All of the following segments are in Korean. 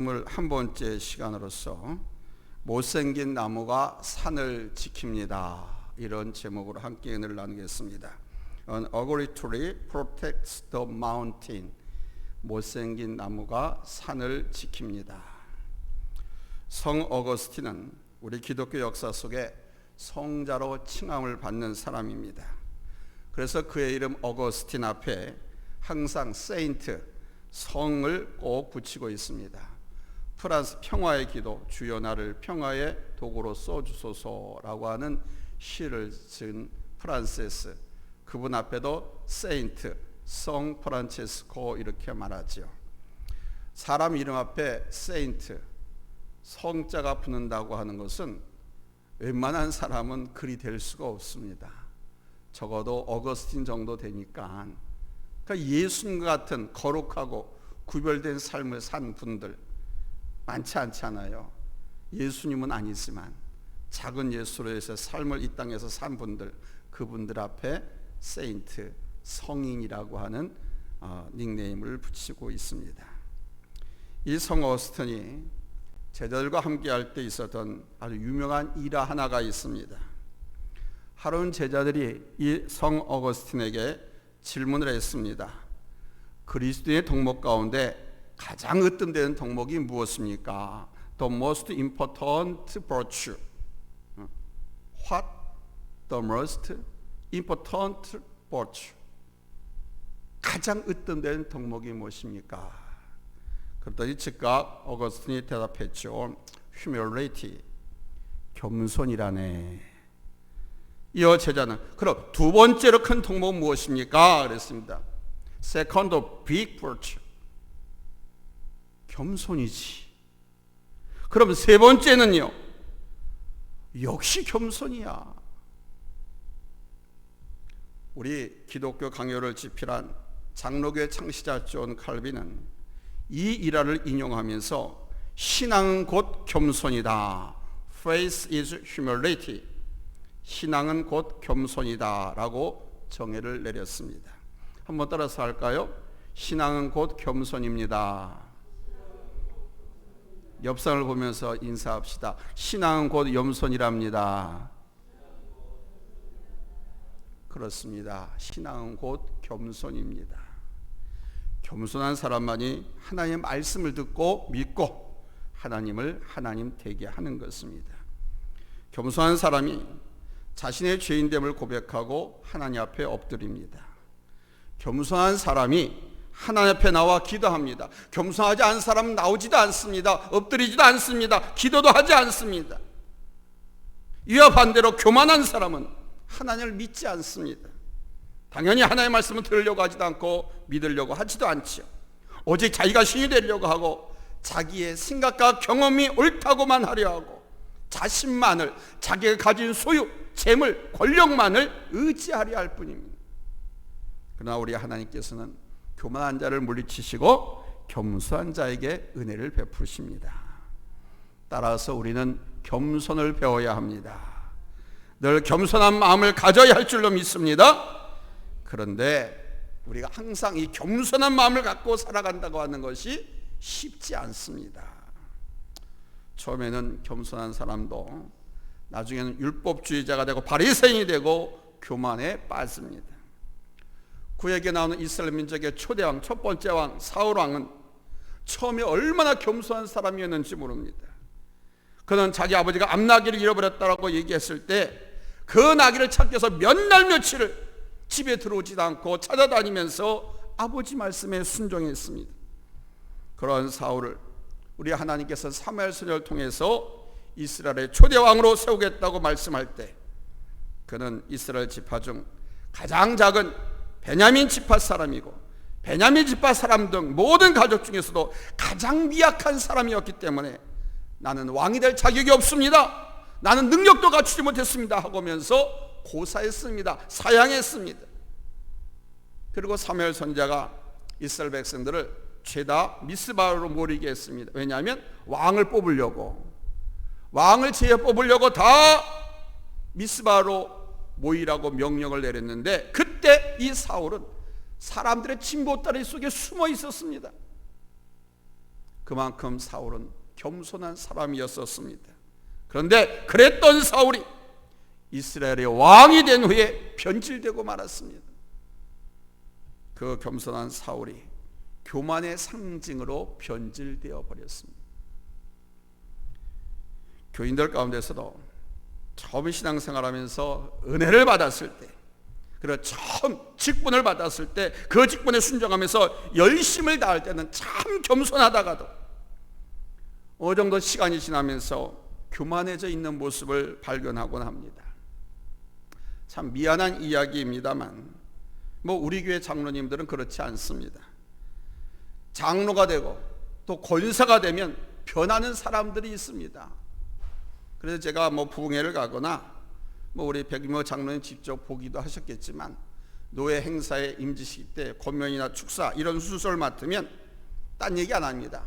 한 번째 시간으로서 못생긴 나무가 산을 지킵니다. 이런 제목으로 함께 은혜를 나누겠습니다. An ugly tree protects the mountain. 못생긴 나무가 산을 지킵니다. 성 어거스틴은 우리 기독교 역사 속에 성자로 칭함을 받는 사람입니다. 그래서 그의 이름 어거스틴 앞에 항상 세인트, 성을 꼭 붙이고 있습니다. 프랑스 평화의 기도, 주여 나를 평화의 도구로 써주소서라고 하는 시를 쓴 프란세스, 그분 앞에도 세인트, 성 프란체스코 이렇게 말하죠. 사람 이름 앞에 세인트, 성자가 붙는다고 하는 것은 웬만한 사람은 그리 될 수가 없습니다. 적어도 어거스틴 정도 되니까. 그러니까 예수님과 같은 거룩하고 구별된 삶을 산 분들 많지 않잖아요. 예수님은 아니지만 작은 예수로 해서 삶을 이 땅에서 산 분들, 그분들 앞에 세인트, 성인이라고 하는 닉네임을 붙이고 있습니다. 이 성 어거스틴이 제자들과 함께할 때 있었던 아주 유명한 일화 하나가 있습니다. 하루는 제자들이 이 성 어거스틴에게 질문을 했습니다. 그리스도의 덕목 가운데 가장 으뜸되는 덕목이 무엇입니까? The most important virtue. What the most important virtue? 가장 으뜸되는 덕목이 무엇입니까? 그랬더니 즉각 어거스틴이 대답했죠. Humility. 겸손이라네. 이어 제자는 그럼 두 번째로 큰 덕목은 무엇입니까? 그랬습니다. Second big virtue. 겸손이지. 그럼 세 번째는요? 역시 겸손이야. 우리 기독교 강요를 집필한 장로교의 창시자 존 칼빈은 이 일화를 인용하면서 신앙은 곧 겸손이다. Faith is humility. 신앙은 곧 겸손이다 라고 정의를 내렸습니다. 한번 따라서 할까요? 신앙은 곧 겸손입니다. 옆상을 보면서 인사합시다. 신앙은 곧 겸손이랍니다. 그렇습니다. 신앙은 곧 겸손입니다. 겸손한 사람만이 하나님의 말씀을 듣고 믿고 하나님을 하나님 되게 하는 것입니다. 겸손한 사람이 자신의 죄인됨을 고백하고 하나님 앞에 엎드립니다. 겸손한 사람이 하나님 앞에 나와 기도합니다. 겸손하지 않은 사람은 나오지도 않습니다. 엎드리지도 않습니다. 기도도 하지 않습니다. 이와 반대로 교만한 사람은 하나님을 믿지 않습니다. 당연히 하나님의 말씀을 들으려고 하지도 않고 믿으려고 하지도 않죠. 오직 자기가 신이 되려고 하고 자기의 생각과 경험이 옳다고만 하려 하고 자신만을, 자기가 가진 소유, 재물, 권력만을 의지하려 할 뿐입니다. 그러나 우리 하나님께서는 교만한 자를 물리치시고 겸손한 자에게 은혜를 베푸십니다. 따라서 우리는 겸손을 배워야 합니다. 늘 겸손한 마음을 가져야 할 줄로 믿습니다. 그런데 우리가 항상 이 겸손한 마음을 갖고 살아간다고 하는 것이 쉽지 않습니다. 처음에는 겸손한 사람도 나중에는 율법주의자가 되고 바리새인이 되고 교만에 빠집니다. 구약에 나오는 이스라엘 민족의 초대왕, 첫 번째 왕 사울왕은 처음에 얼마나 겸손한 사람이었는지 모릅니다. 그는 자기 아버지가 암나귀를 잃어버렸다고 얘기했을 때 그 나귀를 찾기 위해서 몇 날 며칠을 집에 들어오지도 않고 찾아다니면서 아버지 말씀에 순종했습니다. 그런 사울을 우리 하나님께서 사무엘서를 통해서 이스라엘의 초대왕으로 세우겠다고 말씀할 때 그는 이스라엘 지파 중 가장 작은 베냐민 지파 사람이고 베냐민 지파 사람 등 모든 가족 중에서도 가장 미약한 사람이었기 때문에 나는 왕이 될 자격이 없습니다. 나는 능력도 갖추지 못했습니다 하면서 고사했습니다. 사양했습니다. 그리고 사무엘 선지자가 이스라엘 백성들을 죄다 미스바로 모이게 했습니다. 왜냐하면 왕을 뽑으려고, 왕을 제에 뽑으려고 다 미스바로 모이라고 명령을 내렸는데 그때 이 사울은 사람들의 진보다리 속에 숨어 있었습니다. 그만큼 사울은 겸손한 사람이었었습니다. 그런데 그랬던 사울이 이스라엘의 왕이 된 후에 변질되고 말았습니다. 그 겸손한 사울이 교만의 상징으로 변질되어 버렸습니다. 교인들 가운데서도 처음 신앙생활하면서 은혜를 받았을 때, 그리고 처음 직분을 받았을 때 그 직분에 순종하면서 열심을 다할 때는 참 겸손하다가도 어느 정도 시간이 지나면서 교만해져 있는 모습을 발견하곤 합니다. 참 미안한 이야기입니다만 우리 교회 장로님들은 그렇지 않습니다. 장로가 되고 또 권사가 되면 변하는 사람들이 있습니다. 그래서 제가 부흥회를 가거나 우리 백유모 장로님 직접 보기도 하셨겠지만 노회 행사에 임지식 때 권면이나 축사 이런 순서를 맡으면 딴 얘기 안 합니다.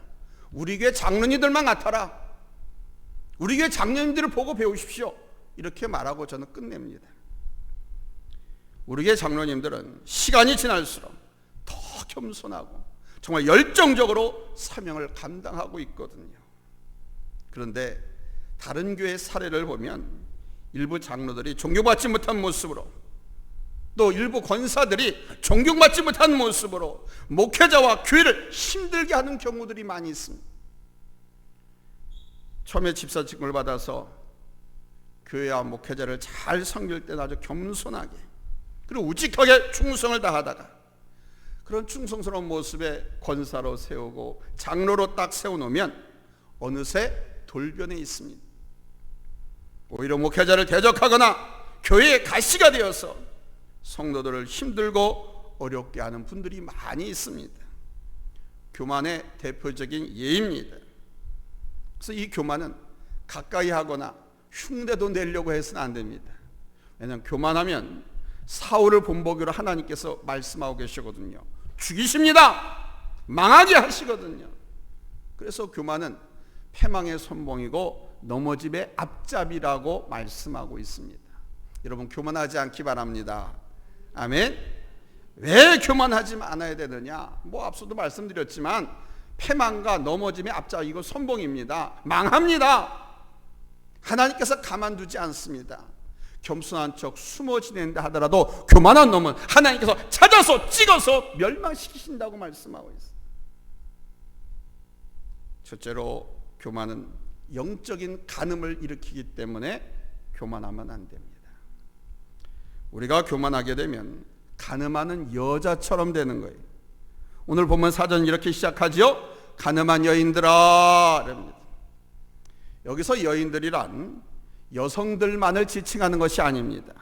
우리 교회 장로님들만 같아라, 우리 교회 장로님들을 보고 배우십시오, 이렇게 말하고 저는 끝냅니다. 우리 교회 장로님들은 시간이 지날수록 더 겸손하고 정말 열정적으로 사명을 감당하고 있거든요. 그런데 다른 교회 사례를 보면 일부 장로들이 존경받지 못한 모습으로, 또 일부 권사들이 존경받지 못한 모습으로 목회자와 교회를 힘들게 하는 경우들이 많이 있습니다. 처음에 집사 직분을 받아서 교회와 목회자를 잘 섬길 때는 아주 겸손하게 그리고 우직하게 충성을 다하다가 그런 충성스러운 모습에 권사로 세우고 장로로 딱 세워놓으면 어느새 돌변해 있습니다. 오히려 목회자를 대적하거나 교회의 가시가 되어서 성도들을 힘들고 어렵게 하는 분들이 많이 있습니다. 교만의 대표적인 예입니다. 그래서 이 교만은 가까이 하거나 흉내도 내려고 해서는 안 됩니다. 왜냐하면 교만하면 사울을 본보기로 하나님께서 말씀하고 계시거든요. 죽이십니다, 망하게 하시거든요. 그래서 교만은 패망의 선봉이고 넘어짐의 앞잡이라고 말씀하고 있습니다. 여러분, 교만하지 않기 바랍니다. 아멘. 왜 교만하지 않아야 되느냐? 앞서도 말씀드렸지만 패망과 넘어짐의 앞잡이고 선봉입니다. 망합니다. 하나님께서 가만두지 않습니다. 겸손한 척 숨어 지낸다 하더라도 교만한 놈은 하나님께서 찾아서 찍어서 멸망시키신다고 말씀하고 있습니다. 첫째로 교만은 영적인 간음을 일으키기 때문에 교만하면 안 됩니다. 우리가 교만하게 되면 간음하는 여자처럼 되는 거예요. 오늘 보면 사전 이렇게 시작하죠. 간음한 여인들아, 이럽니다. 여기서 여인들이란 여성들만을 지칭하는 것이 아닙니다.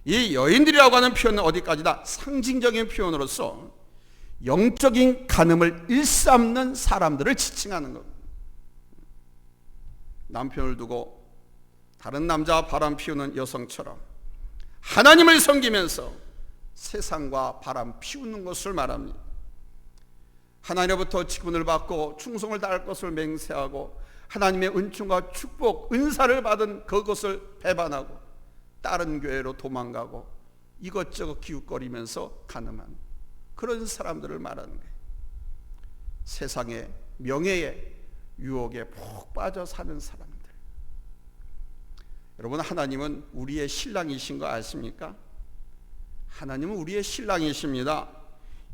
이 여인들이라고 하는 표현은 어디까지나 상징적인 표현으로서 영적인 간음을 일삼는 사람들을 지칭하는 겁니다. 남편을 두고 다른 남자와 바람 피우는 여성처럼 하나님을 섬기면서 세상과 바람 피우는 것을 말합니다. 하나님으로부터 직분을 받고 충성을 다할 것을 맹세하고 하나님의 은총과 축복, 은사를 받은 그것을 배반하고 다른 교회로 도망가고 이것저것 기웃거리면서 간음한 그런 사람들을 말하는 거예요. 세상의 명예에 유혹에 푹 빠져 사는 사람들. 여러분, 하나님은 우리의 신랑이신 거 아십니까? 하나님은 우리의 신랑이십니다.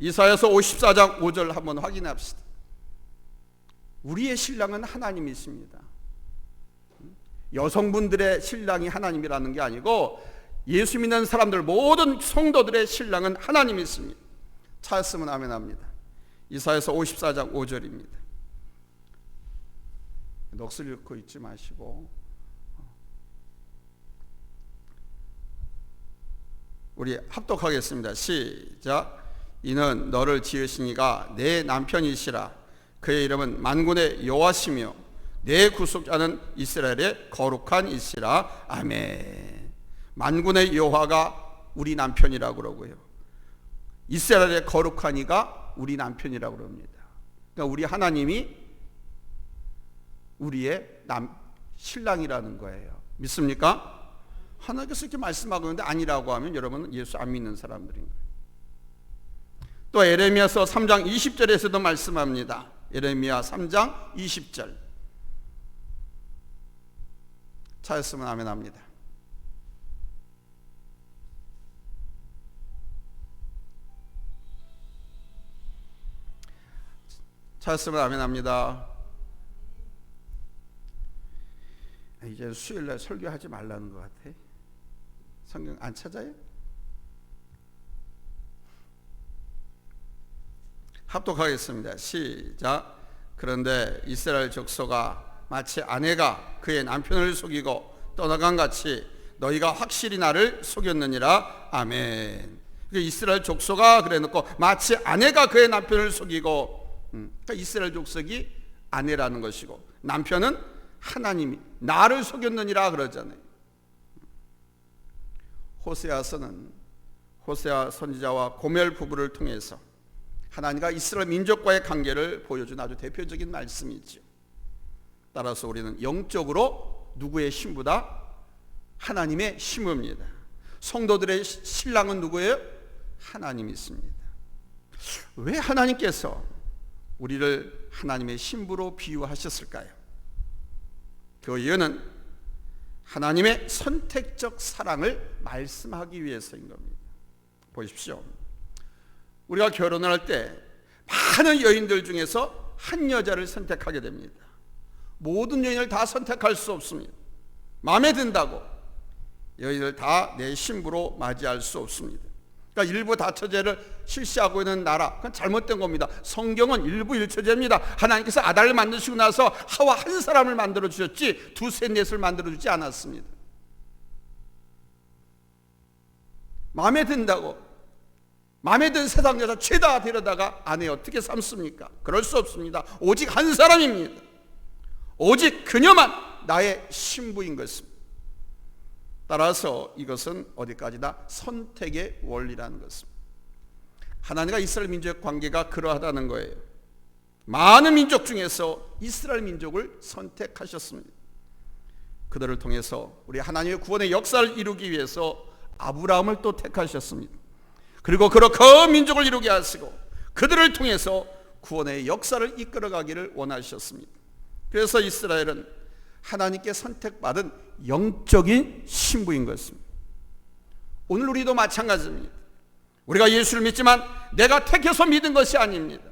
이사야서 54장 5절 한번 확인합시다. 우리의 신랑은 하나님이십니다. 여성분들의 신랑이 하나님이라는 게 아니고 예수 믿는 사람들 모든 성도들의 신랑은 하나님이 있습니다. 찾았으면 아멘 합니다. 이사야서 54장 5절입니다. 넋을 잃고 있지 마시고 우리 합독하겠습니다. 시작. 이는 너를 지으시니가 내 남편이시라. 그의 이름은 만군의 여호와시며 내 구속자는 이스라엘의 거룩한 이시라. 아멘. 만군의 여호와가 우리 남편이라고 그러고요, 이스라엘의 거룩한 이가 우리 남편이라고 그럽니다. 그러니까 우리 하나님이 우리의 신랑이라는 거예요. 믿습니까? 하나님께서 이렇게 말씀하고 있는데 아니라고 하면 여러분은 예수 안 믿는 사람들인 거예요. 또 에레미야서 3장 20절에서도 말씀합니다. 예레미야 3장 20절. 찾았으면 아멘 합니다. 찾았으면 아멘 합니다. 이제 수요일날 설교하지 말라는 것 같아. 성경 안 찾아요? 합독하겠습니다. 시작. 그런데 이스라엘 족속아, 마치 아내가 그의 남편을 속이고 떠나간 같이 너희가 확실히 나를 속였느니라. 아멘. 이스라엘 족속아 그래놓고 마치 아내가 그의 남편을 속이고, 그러니까 이스라엘 족속이 아내라는 것이고 남편은 하나님이 나를 속였느니라 그러잖아요. 호세아서는 호세아 선지자와 고멜 부부를 통해서 하나님과 이스라엘 민족과의 관계를 보여준 아주 대표적인 말씀이죠. 따라서 우리는 영적으로 누구의 신부다? 하나님의 신부입니다. 성도들의 신랑은 누구예요? 하나님이 있습니다. 왜 하나님께서 우리를 하나님의 신부로 비유하셨을까요? 그 이유는 하나님의 선택적 사랑을 말씀하기 위해서인 겁니다. 보십시오. 우리가 결혼을 할 때 많은 여인들 중에서 한 여자를 선택하게 됩니다. 모든 여인을 다 선택할 수 없습니다. 마음에 든다고 여인을 다 내 신부로 맞이할 수 없습니다. 그러니까 일부 다처제를 실시하고 있는 나라, 그건 잘못된 겁니다. 성경은 일부 일처제입니다. 하나님께서 아달을 만드시고 나서 하와 한 사람을 만들어 주셨지 두세 넷을 만들어 주지 않았습니다. 마음에 든다고 마음에 든 세상 여자 죄다 데려다가 아내 어떻게 삼습니까? 그럴 수 없습니다. 오직 한 사람입니다. 오직 그녀만 나의 신부인 것입니다. 따라서 이것은 어디까지나 선택의 원리라는 것입니다. 하나님과 이스라엘 민족의 관계가 그러하다는 거예요. 많은 민족 중에서 이스라엘 민족을 선택하셨습니다. 그들을 통해서 우리 하나님의 구원의 역사를 이루기 위해서 아브라함을 또 택하셨습니다. 그리고 그렇게 민족을 이루게 하시고 그들을 통해서 구원의 역사를 이끌어가기를 원하셨습니다. 그래서 이스라엘은 하나님께 선택받은 영적인 신부인 것입니다. 오늘 우리도 마찬가지입니다. 우리가 예수를 믿지만 내가 택해서 믿은 것이 아닙니다.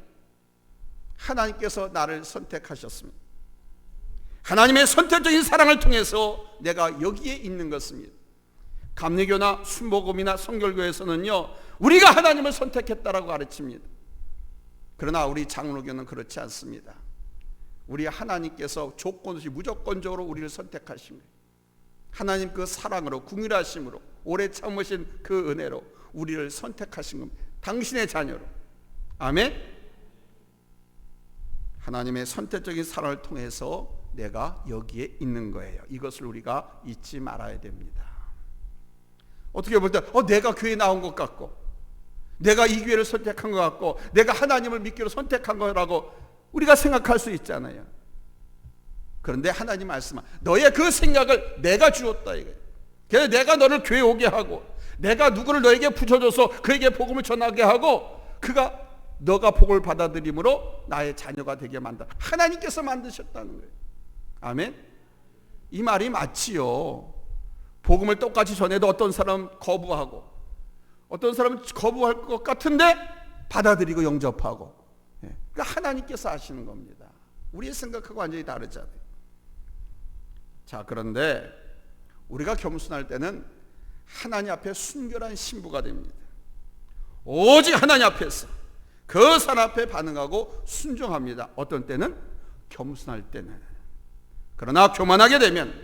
하나님께서 나를 선택하셨습니다. 하나님의 선택적인 사랑을 통해서 내가 여기에 있는 것입니다. 감리교나 순복음이나 성결교에서는요 우리가 하나님을 선택했다라고 가르칩니다. 그러나 우리 장로교는 그렇지 않습니다. 우리 하나님께서 조건 없이 무조건적으로 우리를 선택하신 거예요. 하나님 그 사랑으로 긍휼하심으로 오래 참으신 그 은혜로 우리를 선택하신 겁니다. 당신의 자녀로. 아멘. 하나님의 선택적인 사랑을 통해서 내가 여기에 있는 거예요. 이것을 우리가 잊지 말아야 됩니다. 어떻게 볼 때 내가 교회에 나온 것 같고 내가 이 교회를 선택한 것 같고 내가 하나님을 믿기로 선택한 거라고 우리가 생각할 수 있잖아요. 그런데 하나님 말씀은 너의 그 생각을 내가 주었다 이거예요. 그래서 내가 너를 교회 오게 하고 내가 누구를 너에게 붙여줘서 그에게 복음을 전하게 하고 너가 복을 받아들임으로 나의 자녀가 되게 만다. 하나님께서 만드셨다는 거예요. 아멘. 이 말이 맞지요. 복음을 똑같이 전해도 어떤 사람은 거부하고 어떤 사람은 거부할 것 같은데 받아들이고 영접하고. 그러니까 하나님께서 하시는 겁니다. 우리의 생각하고 완전히 다르잖아요. 자, 그런데 우리가 겸손할 때는 하나님 앞에 순결한 신부가 됩니다. 오직 하나님 앞에서 그 산 앞에 반응하고 순종합니다. 어떤 때는? 겸손할 때는. 그러나 교만하게 되면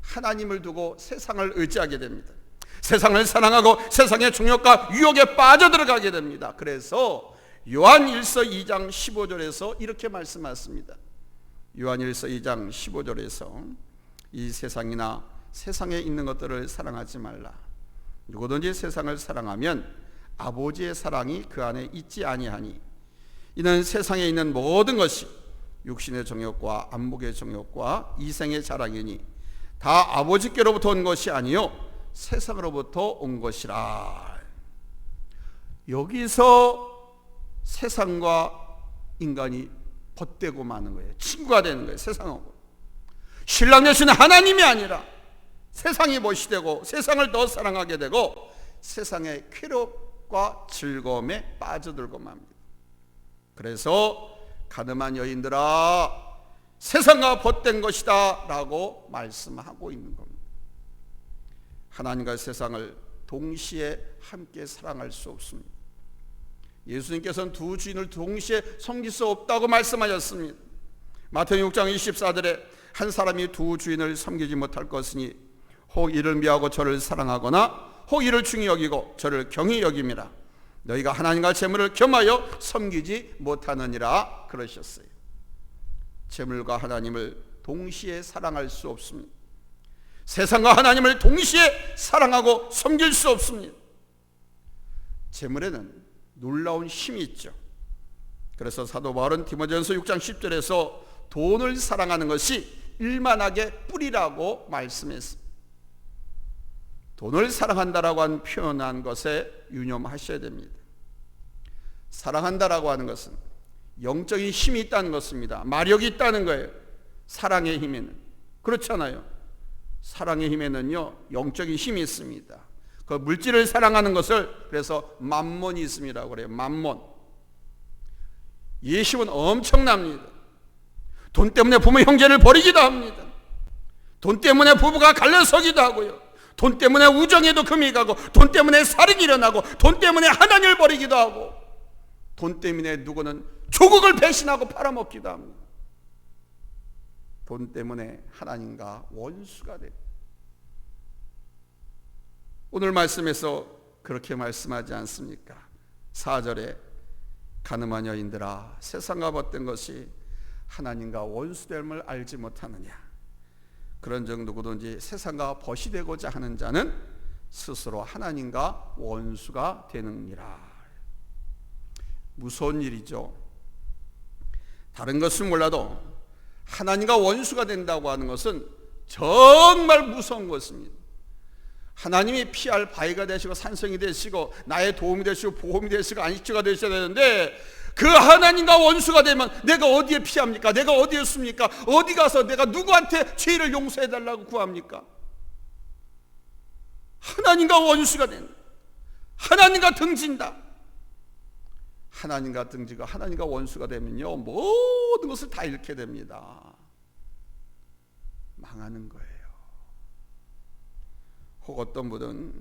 하나님을 두고 세상을 의지하게 됩니다. 세상을 사랑하고 세상의 중력과 유혹에 빠져들어가게 됩니다. 그래서 요한 1서 2장 15절에서 이렇게 말씀하십니다. 요한 1서 2장 15절에서 이 세상이나 세상에 있는 것들을 사랑하지 말라. 누구든지 세상을 사랑하면 아버지의 사랑이 그 안에 있지 아니하니 이는 세상에 있는 모든 것이 육신의 정욕과 안목의 정욕과 이생의 자랑이니 다 아버지께로부터 온 것이 아니요 세상으로부터 온 것이라. 여기서 세상과 인간이 벗되고 마는 거예요. 친구가 되는 거예요. 세상하고. 신랑 되시는 하나님이 아니라 세상이 못이 되고 세상을 더 사랑하게 되고 세상의 쾌락과 즐거움에 빠져들고 맙니다. 그래서 가늠한 여인들아 세상과 벗된 것이다 라고 말씀하고 있는 겁니다. 하나님과 세상을 동시에 함께 사랑할 수 없습니다. 예수님께서는 두 주인을 동시에 섬길 수 없다고 말씀하셨습니다. 마태복음 6장 24절에 한 사람이 두 주인을 섬기지 못할 것이니 혹 이를 미워하고 저를 사랑하거나 혹 이를 중히 여기고 저를 경히 여김이라. 너희가 하나님과 재물을 겸하여 섬기지 못하느니라 그러셨어요. 재물과 하나님을 동시에 사랑할 수 없습니다. 세상과 하나님을 동시에 사랑하고 섬길 수 없습니다. 재물에는 놀라운 힘이 있죠. 그래서 사도 바울은 디모데전서 6장 10절에서 돈을 사랑하는 것이 일만하게 뿌리라고 말씀했습니다. 돈을 사랑한다라고 하는 표현한 것에 유념하셔야 됩니다. 사랑한다라고 하는 것은 영적인 힘이 있다는 것입니다. 마력이 있다는 거예요. 사랑의 힘에는. 그렇잖아요. 사랑의 힘에는요 영적인 힘이 있습니다. 그 물질을 사랑하는 것을 그래서 맘몬이 있음이라고 그래요. 맘몬. 이 힘은 엄청납니다. 돈 때문에 부모 형제를 버리기도 합니다. 돈 때문에 부부가 갈려서기도 하고요. 돈 때문에 우정에도 금이 가고 돈 때문에 살인이 일어나고 돈 때문에 하나님을 버리기도 하고 돈 때문에 누구는 조국을 배신하고 팔아먹기도 합니다. 돈 때문에 하나님과 원수가 됩니다. 오늘 말씀에서 그렇게 말씀하지 않습니까? 4절에 가늠한 여인들아 세상과 벗된 것이 하나님과 원수됨을 알지 못하느냐. 그런즉 누구든지 세상과 벗이 되고자 하는 자는 스스로 하나님과 원수가 되느니라. 무서운 일이죠. 다른 것은 몰라도 하나님과 원수가 된다고 하는 것은 정말 무서운 것입니다. 하나님이 피할 바위가 되시고 산성이 되시고 나의 도움이 되시고 보험이 되시고 안식처가 되셔야 되는데 그 하나님과 원수가 되면 내가 어디에 피합니까? 내가 어디에 씁니까? 어디 가서 내가 누구한테 죄를 용서해 달라고 구합니까? 하나님과 원수가 된다. 하나님과 등진다. 하나님과 등지가 하나님과 원수가 되면요 모든 것을 다 잃게 됩니다. 망하는 거예요. 혹 어떤 분은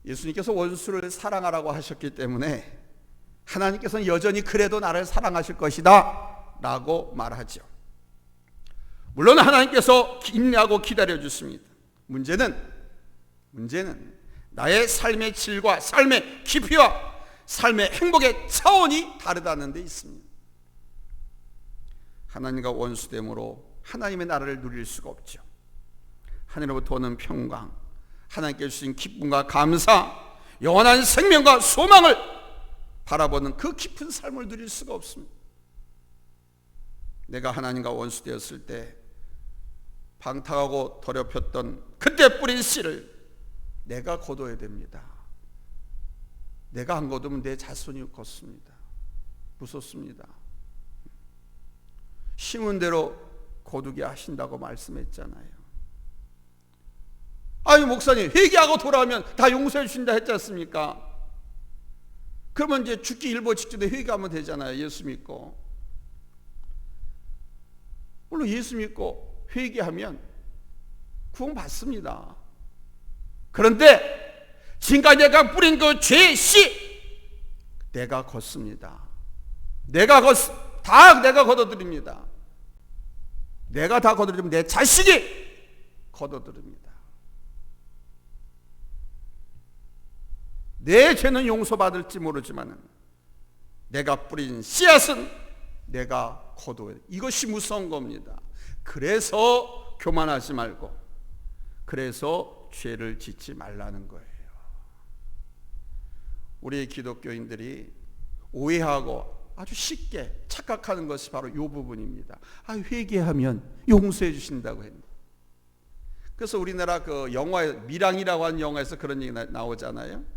예수님께서 원수를 사랑하라고 하셨기 때문에 하나님께서는 여전히 그래도 나를 사랑하실 것이다 라고 말하죠. 물론 하나님께서 인내하고 기다려 주십니다. 문제는 나의 삶의 질과 삶의 깊이와 삶의 행복의 차원이 다르다는 데 있습니다. 하나님과 원수됨으로 하나님의 나라를 누릴 수가 없죠. 하늘로부터 오는 평강, 하나님께 주신 기쁨과 감사, 영원한 생명과 소망을 바라보는 그 깊은 삶을 누릴 수가 없습니다. 내가 하나님과 원수되었을 때 방탕하고 더럽혔던 그때 뿌린 씨를 내가 거둬야 됩니다. 내가 안 거두면 내 자손이 걷습니다. 무섭습니다. 심은 대로 거두게 하신다고 말씀했잖아요. 아유 목사님 회개하고 돌아오면 다 용서해 주신다 했지 않습니까? 그러면 이제 죽기 일보 직전에 회개하면 되잖아요. 예수 믿고. 물론 예수 믿고 회개하면 구원받습니다. 그런데 지금까지 내가 뿌린 그 죄의 씨 내가 걷습니다. 다 내가 걷어드립니다. 내가 다 걷어드리면 내 자식이 걷어드립니다. 내 죄는 용서받을지 모르지만 내가 뿌린 씨앗은 내가 거둬야 돼. 이것이 무서운 겁니다. 그래서 교만하지 말고 그래서 죄를 짓지 말라는 거예요. 우리 기독교인들이 오해하고 아주 쉽게 착각하는 것이 바로 이 부분입니다. 회개하면 용서해 주신다고 했는데. 그래서 우리나라 그 영화에 미랑이라고 하는 영화에서 그런 얘기 나오잖아요.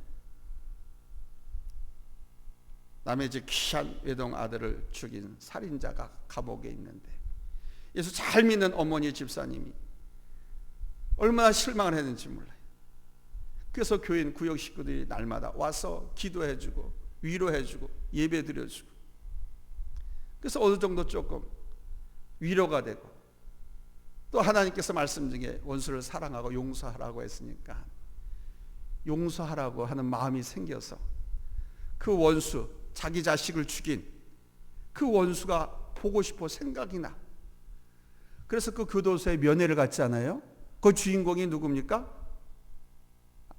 남의 집 귀한 외동 아들을 죽인 살인자가 감옥에 있는데 예수 잘 믿는 어머니 집사님이 얼마나 실망을 했는지 몰라요. 그래서 교인 구역 식구들이 날마다 와서 기도해주고 위로해주고 예배드려주고, 그래서 어느 정도 조금 위로가 되고, 또 하나님께서 말씀 중에 원수를 사랑하고 용서하라고 했으니까 용서하라고 하는 마음이 생겨서 그 원수, 자기 자식을 죽인 그 원수가 보고 싶어 생각이 나. 그래서 그 교도소에 면회를 갔잖아요. 그 주인공이 누굽니까?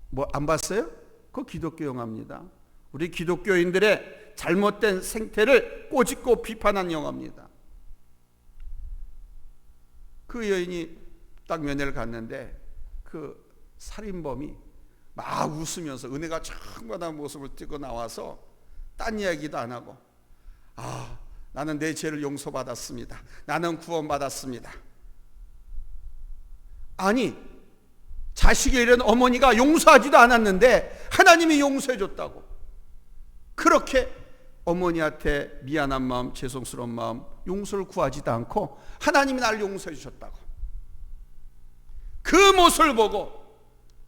뭐 안 봤어요? 그 기독교 영화입니다. 우리 기독교인들의 잘못된 생태를 꼬집고 비판한 영화입니다. 그 여인이 딱 면회를 갔는데 그 살인범이 막 웃으면서 은혜가 충만한 모습을 띠고 나와서 딴 이야기도 안 하고, 나는 내 죄를 용서받았습니다. 나는 구원받았습니다. 아니, 자식이 잃은 어머니가 용서하지도 않았는데 하나님이 용서해 줬다고. 그렇게 어머니한테 미안한 마음, 죄송스러운 마음, 용서를 구하지도 않고 하나님이 나를 용서해 주셨다고. 그 모습을 보고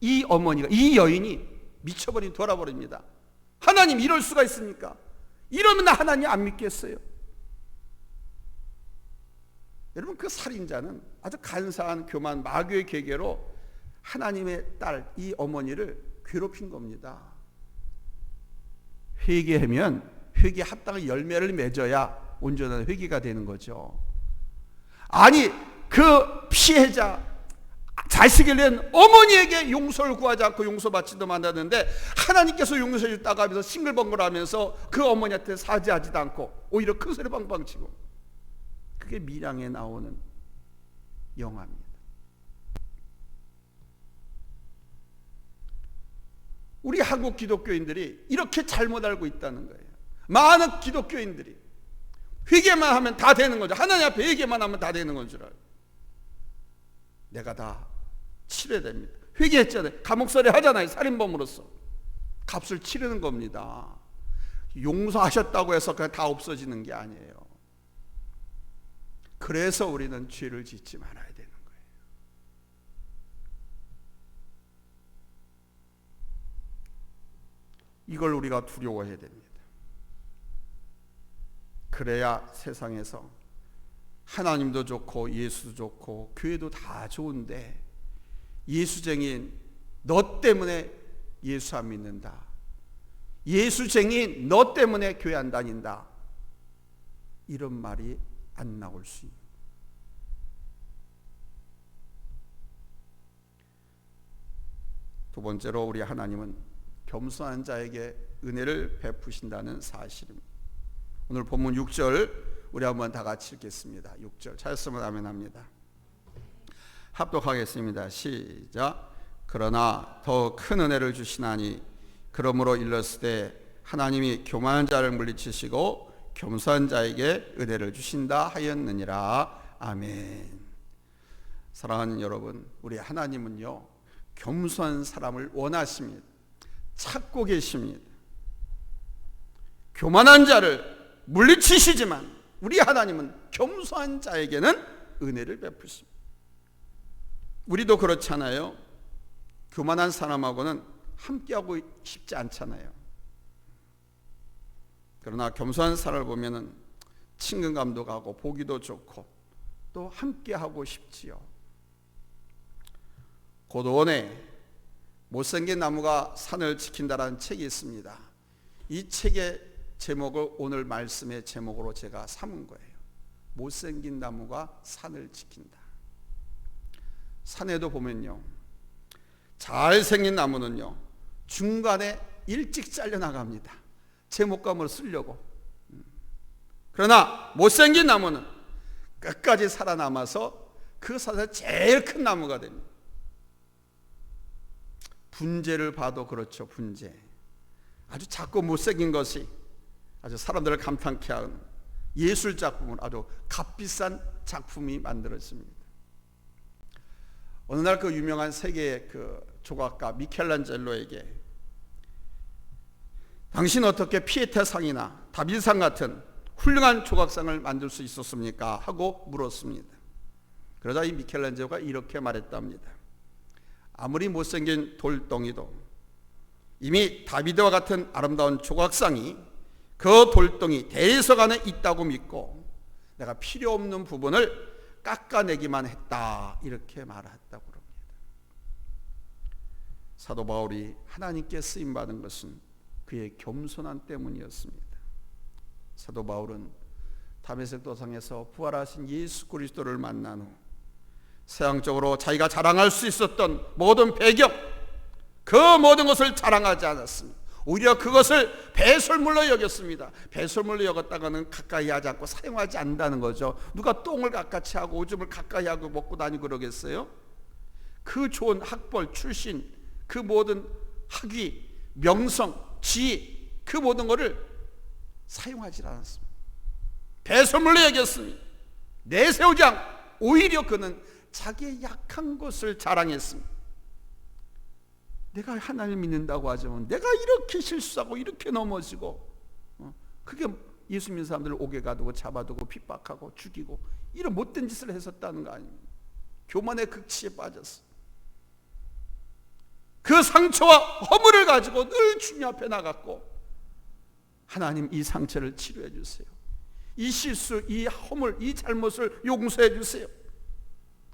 이 어머니가, 이 여인이 미쳐버린 돌아버립니다. 하나님 이럴 수가 있습니까? 이러면 나 하나님 안 믿겠어요. 여러분, 그 살인자는 아주 간사한 교만 마귀의 계계로 하나님의 딸 이 어머니를 괴롭힌 겁니다. 회개하면 회개 합당한 열매를 맺어야 온전한 회개가 되는 거죠. 아니, 그 피해자 자식을 낸 어머니에게 용서를 구하지 않고 용서받지도 않았는데 하나님께서 용서해 줬다고 하면서 싱글벙글하면서 그 어머니한테 사죄하지도 않고 오히려 큰 소리 방방 치고. 그게 밀양에 나오는 영화입니다. 우리 한국 기독교인들이 이렇게 잘못 알고 있다는 거예요. 많은 기독교인들이 회개만 하면 다 되는 거죠. 하나님 앞에 회개만 하면 다 되는 건 줄 알아요. 내가 다 치러야 됩니다. 회개했잖아요. 감옥살이 하잖아요. 살인범으로서 값을 치르는 겁니다. 용서하셨다고 해서 그냥 다 없어지는 게 아니에요. 그래서 우리는 죄를 짓지 말아야 되는 거예요. 이걸 우리가 두려워해야 됩니다. 그래야 세상에서 하나님도 좋고 예수도 좋고 교회도 다 좋은데 예수쟁이인 너 때문에 예수 안 믿는다, 예수쟁이인 너 때문에 교회 안 다닌다, 이런 말이 안 나올 수 있는. 두 번째로 우리 하나님은 겸손한 자에게 은혜를 베푸신다는 사실입니다. 오늘 본문 6절 우리 한번 다 같이 읽겠습니다. 6절 찾았으면 아멘 합니다. 합독하겠습니다. 시작. 그러나 더 큰 은혜를 주시나니 그러므로 일렀으되 하나님이 교만한 자를 물리치시고 겸손한 자에게 은혜를 주신다 하였느니라. 아멘. 사랑하는 여러분, 우리 하나님은요 겸손한 사람을 원하십니다. 찾고 계십니다. 교만한 자를 물리치시지만 우리 하나님은 겸손한 자에게는 은혜를 베푸십니다. 우리도 그렇잖아요. 교만한 사람하고는 함께하고 싶지 않잖아요. 그러나 겸손한 사람을 보면은 친근감도 가고 보기도 좋고 또 함께하고 싶지요. 고도원에 못생긴 나무가 산을 지킨다라는 책이 있습니다. 이 책의 제목을 오늘 말씀의 제목으로 제가 삼은 거예요. 못생긴 나무가 산을 지킨다. 산에도 보면요, 잘생긴 나무는요 중간에 일찍 잘려나갑니다. 제목감으로 쓰려고. 그러나 못생긴 나무는 끝까지 살아남아서 그 산에서 제일 큰 나무가 됩니다. 분재를 봐도 그렇죠. 분재, 아주 작고 못생긴 것이 아주 사람들을 감탄케 하는 예술 작품은 아주 값비싼 작품이 만들어집니다. 어느 날 그 유명한 세계의 그 조각가 미켈란젤로에게 당신 어떻게 피에타상이나 다윗상 같은 훌륭한 조각상을 만들 수 있었습니까? 하고 물었습니다. 그러자 이 미켈란젤로가 이렇게 말했답니다. 아무리 못생긴 돌덩이도 이미 다윗과 같은 아름다운 조각상이 그 돌덩이 대리석 안에 있다고 믿고 내가 필요 없는 부분을 깎아내기만 했다, 이렇게 말했다고 합니다. 사도 바울이 하나님께 쓰임받은 것은 그의 겸손함 때문이었습니다. 사도 바울은 다메섹 도상에서 부활하신 예수 그리스도를 만난 후 세상적으로 자기가 자랑할 수 있었던 모든 배경, 그 모든 것을 자랑하지 않았습니다. 오히려 그것을 배설물로 여겼습니다. 배설물로 여겼다가는 가까이 하지 않고 사용하지 않는다는 거죠. 누가 똥을 가까이 하고 오줌을 가까이 하고 먹고 다니고 그러겠어요? 그 좋은 학벌, 출신, 그 모든 학위, 명성, 지위, 그 모든 것을 사용하지 않았습니다. 배설물로 여겼습니다. 내세우지 않고 오히려 그는 자기의 약한 것을 자랑했습니다. 내가 하나님 믿는다고 하지만 내가 이렇게 실수하고 이렇게 넘어지고, 그게 예수 믿는 사람들을 옥에 가두고 잡아두고 핍박하고 죽이고 이런 못된 짓을 했었다는 거 아닙니까? 교만의 극치에 빠졌어. 그 상처와 허물을 가지고 늘 주님 앞에 나갔고, 하나님 이 상처를 치료해 주세요. 이 실수, 이 허물, 이 잘못을 용서해 주세요.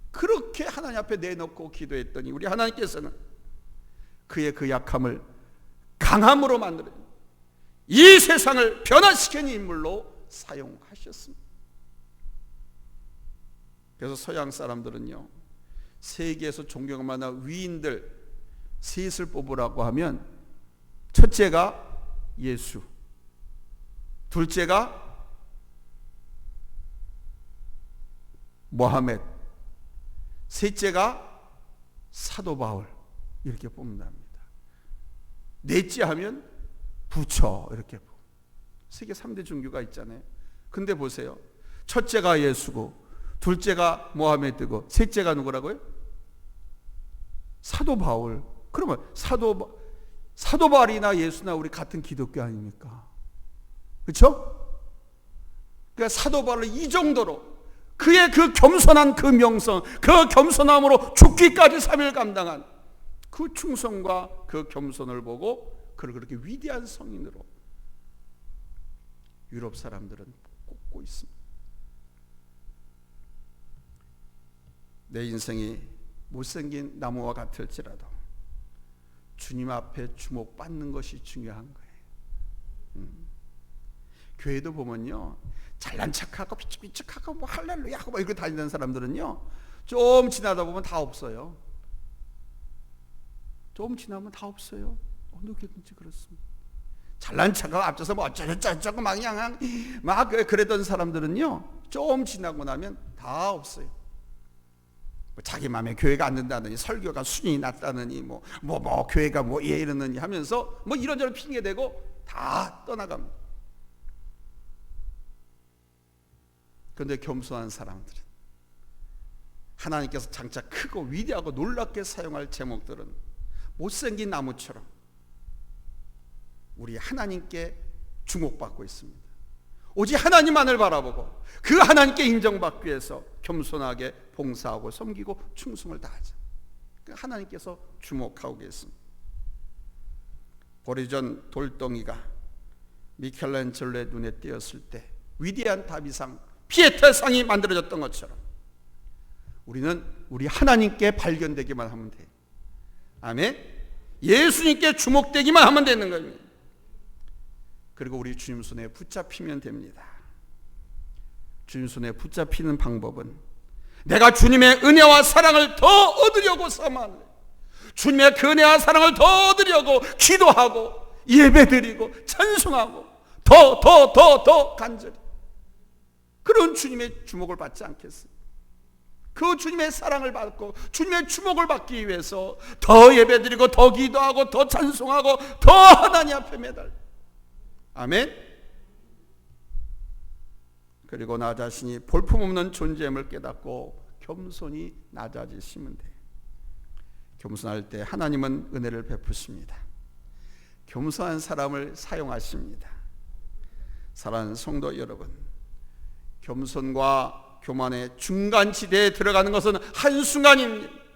그렇게 하나님 앞에 내놓고 기도했더니 우리 하나님께서는 그의 그 약함을 강함으로 만들어 이 세상을 변화시키는 인물로 사용하셨습니다. 그래서 서양 사람들은요, 세계에서 존경할 만한 위인들 셋을 뽑으라고 하면 첫째가 예수, 둘째가 모하메드, 셋째가 사도 바울, 이렇게 뽑는답니다. 넷째 하면 부처, 이렇게 뽑. 세계 3대 종교가 있잖아요. 근데 보세요. 첫째가 예수고, 둘째가 모하메드고, 셋째가 누구라고요? 사도 바울. 그러면 사도 바울이나 예수나 우리 같은 기독교 아닙니까? 그렇죠? 그러니까 사도 바울을 이 정도로 그의 그 겸손한 그 명성, 그 겸손함으로 죽기까지 사명을 감당한 그 충성과 그 겸손을 보고 그를 그렇게 위대한 성인으로 유럽 사람들은 꼽고 있습니다. 내 인생이 못생긴 나무와 같을지라도 주님 앞에 주목받는 것이 중요한 거예요. 교회도 보면요, 잘난 척하고 비축비축하고 뭐 할렐루야 하고 뭐 이렇게 다니는 사람들은요, 좀 지나다 보면 다 없어요. 좀 지나면 다 없어요. 어느 교회든지 그렇습니다. 잘난 척하고 앞서서 뭐 어쩌고 막 그랬던 사람들은요, 좀 지나고 나면 다 없어요. 자기 마음에 교회가 안 된다느니, 설교가 순위 낮다느니, 뭐 교회가 뭐 이러느니 하면서 뭐 이런저런 핑계 대고 다 떠나갑니다. 그런데 겸손한 사람들은, 하나님께서 장차 크고 위대하고 놀랍게 사용할 제목들은 못생긴 나무처럼 우리 하나님께 주목받고 있습니다. 오직 하나님만을 바라보고 그 하나님께 인정받기 위해서 겸손하게 봉사하고 섬기고 충성을 다하죠. 하나님께서 주목하고 계십니다. 오래전 돌덩이가 미켈란젤로의 눈에 띄었을 때 위대한 다윗상, 피에타상이 만들어졌던 것처럼 우리는 우리 하나님께 발견되기만 하면 돼요. 아멘. 예수님께 주목되기만 하면 되는 겁니다. 그리고 우리 주님 손에 붙잡히면 됩니다. 주님 손에 붙잡히는 방법은 내가 주님의 은혜와 사랑을 더 얻으려고 삼아는, 주님의 그 은혜와 사랑을 더 얻으려고 기도하고 예배드리고 찬송하고 더 간절히, 그런 주님의 주목을 받지 않겠어요? 그 주님의 사랑을 받고 주님의 주목을 받기 위해서 더 예배드리고 더 기도하고 더 찬송하고 더 하나님 앞에 매달려. 아멘. 그리고 나 자신이 볼품없는 존재임을 깨닫고 겸손히 낮아지시면 돼요. 겸손할 때 하나님은 은혜를 베푸십니다. 겸손한 사람을 사용하십니다. 사랑하는 성도 여러분, 겸손과 교만의 중간지대에 들어가는 것은 한순간입니다.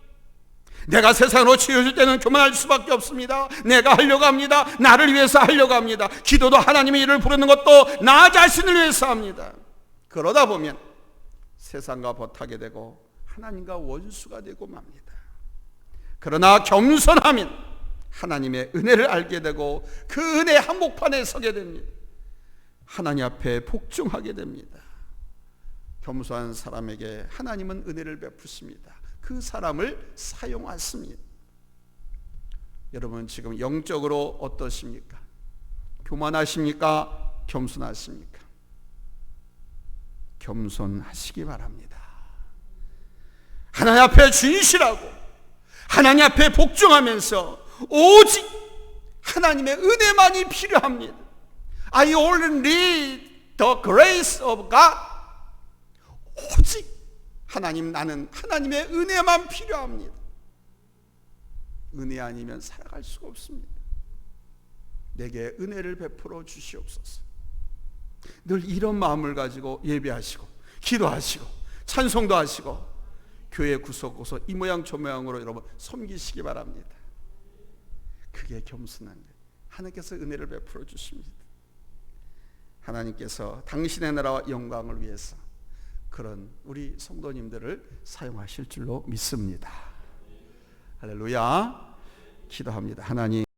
내가 세상으로 치워질 때는 교만할 수밖에 없습니다. 내가 하려고 합니다. 나를 위해서 하려고 합니다. 기도도 하나님의 일을 부르는 것도 나 자신을 위해서 합니다. 그러다 보면 세상과 버타게 되고 하나님과 원수가 되고 맙니다. 그러나 겸손하면 하나님의 은혜를 알게 되고 그 은혜의 한복판에 서게 됩니다. 하나님 앞에 복종하게 됩니다. 겸손한 사람에게 하나님은 은혜를 베푸십니다. 그 사람을 사용하십니다. 여러분 지금 영적으로 어떠십니까? 교만하십니까? 겸손하십니까? 겸손하시기 바랍니다. 하나님 앞에 진실하고 하나님 앞에 복종하면서 오직 하나님의 은혜만이 필요합니다. I only need the grace of God. 오직 나는 하나님의 은혜만 필요합니다. 은혜 아니면 살아갈 수가 없습니다. 내게 은혜를 베풀어 주시옵소서. 늘 이런 마음을 가지고 예배하시고 기도하시고 찬송도 하시고 교회 구석구석 이 모양 저 모양으로 여러분 섬기시기 바랍니다. 그게 겸손한 것. 하나님께서 은혜를 베풀어 주십니다. 하나님께서 당신의 나라와 영광을 위해서 그런 우리 성도님들을 사용하실 줄로 믿습니다. 할렐루야. 기도합니다. 하나님